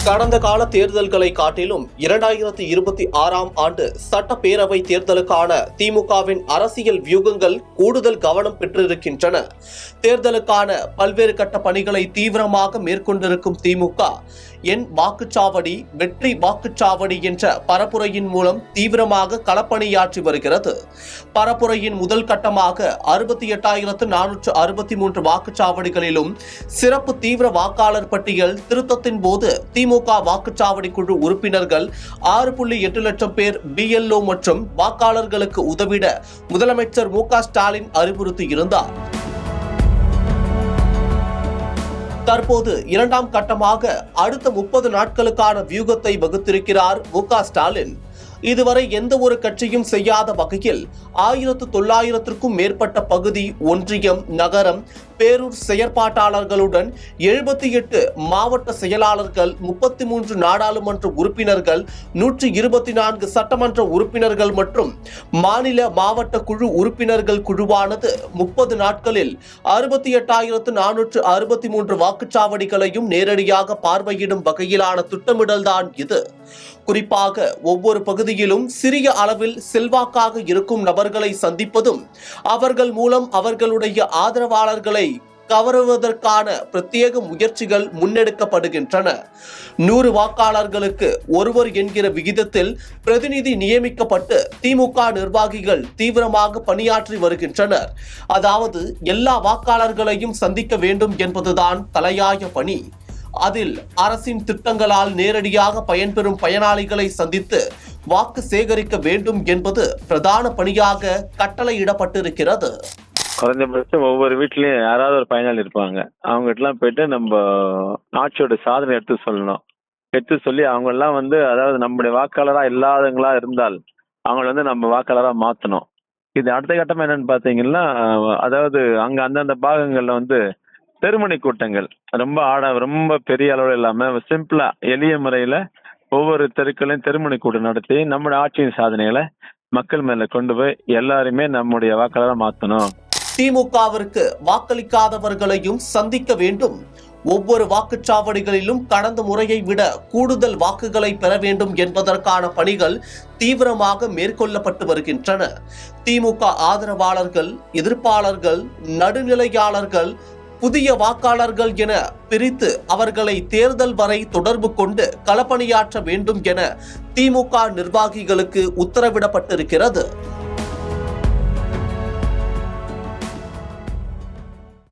கடந்த கால தேர்தல்களை காட்டிலும் 2026ஆம் ஆண்டு சட்டப்பேரவை தேர்தலுக்கான திமுகவின் அரசியல் வியூகங்கள் கூடுதல் கவனம் பெற்றிருக்கின்றன. தேர்தலுக்கான பல்வேறு கட்ட பணிகளை தீவிரமாக மேற்கொண்டிருக்கும் திமுக என் வாக்குச்சாவடி வெற்றி வாக்குச்சாவடி என்ற பரப்புரையின் மூலம் தீவிரமாக களப்பணியாற்றி வருகிறது. பரப்புரையின் முதல் கட்டமாக 68,463 வாக்குச்சாவடிகளிலும் சிறப்பு தீவிர வாக்காளர் பட்டியல் திருத்தத்தின் போது திமுக வாக்குச்சாவடி குழு உறுப்பினர்கள் 6.8 லட்சம் பேர் BLO மற்றும் வாக்காளர்களுக்கு உதவிட முதலமைச்சர் மு.க. ஸ்டாலின் அறிவுறுத்தியிருந்தார். தற்போது இரண்டாம் கட்டமாக அடுத்த 30 நாட்களுக்கான வியூகத்தை வகுத்திருக்கிறார் மு.க. ஸ்டாலின். இதுவரை எந்த ஒரு கட்சியும் செய்யாத வகையில் 1900க்கும் மேற்பட்ட பகுதி, ஒன்றியம், நகரம், பேரூர் செயற்பாட்டாளர்களுடன் 78 மாவட்ட செயலாளர்கள், 33 நாடாளுமன்ற உறுப்பினர்கள், 124 சட்டமன்ற உறுப்பினர்கள் மற்றும் மாநில மாவட்ட குழு உறுப்பினர்கள் குழுவானது 30 நாட்களில் 68,463 வாக்குச்சாவடிகளையும் நேரடியாக பார்வையிடும் வகையிலான திட்டமிடல்தான் இது. குறிப்பாக ஒவ்வொரு பகுதியிலும் சிறிய அளவில் செல்வாக்காக இருக்கும் நபர்களை சந்திப்பதும் அவர்கள் மூலம் அவர்களுடைய ஆதரவாளர்களை கவருவதற்கான பிரத்யேக முயற்சிகள் முன்னெடுக்கப்படுகின்றன. 100 வாக்காளர்களுக்கு ஒருவர் என்கிற விகிதத்தில் பிரதிநிதி நியமிக்கப்பட்டு திமுக நிர்வாகிகள் தீவிரமாக பணியாற்றி வருகின்றனர். அதாவது எல்லா வாக்காளர்களையும் சந்திக்க வேண்டும் என்பதுதான் தலையாய பணி. அதில் அரசின் திட்டங்களால் நேரடியாக பயன்பெறும் பயனாளிகளை சந்தித்து வாக்கு சேகரிக்க வேண்டும் என்பது பிரதான பணியாக கட்டளையிடப்பட்டிருக்கிறது. குறைந்தபட்சம் ஒவ்வொரு வீட்லயும் யாராவது ஒரு பயனாளி இருப்பாங்க. அவங்ககிட்டலாம் போயிட்டு நம்ம ஆட்சியோட சாதனை எடுத்து சொல்லி அவங்க எல்லாம் அதாவது நம்முடைய வாக்காளரா இல்லாதவங்களா இருந்தால் அவங்கள நம்ம வாக்காளரா மாத்தணும். இது அடுத்த கட்டமா என்னன்னு பாத்தீங்கன்னா, அதாவது அங்க அந்தந்த பாகங்கள்ல தெருமுனை கூட்டங்கள் ரொம்ப பெரிய அளவில் இல்லாம சிம்பிளா எளிய முறையில ஒவ்வொரு தெருக்களையும் தெருமுனை கூட்டம் நடத்தி நம்முடைய ஆட்சியின் சாதனைகளை மக்கள் மேல கொண்டு போய் எல்லாருமே நம்முடைய வாக்காளரா மாத்தணும். திமுகவிற்கு வாக்களிக்காதவர்களையும் சந்திக்க வேண்டும். ஒவ்வொரு வாக்குச்சாவடிகளிலும் கடந்த முறையை விட கூடுதல் வாக்குகளை பெற வேண்டும் என்பதற்கான பணிகள் தீவிரமாக மேற்கொள்ளப்பட்டு வருகின்றன. திமுக ஆதரவாளர்கள், எதிர்ப்பாளர்கள், நடுநிலையாளர்கள், புதிய வாக்காளர்கள் என பிரித்து அவர்களை தேர்தல் வரை தொடர்பு கொண்டு களப்பணியாற்ற வேண்டும் என திமுக நிர்வாகிகளுக்கு உத்தரவிடப்பட்டிருக்கிறது.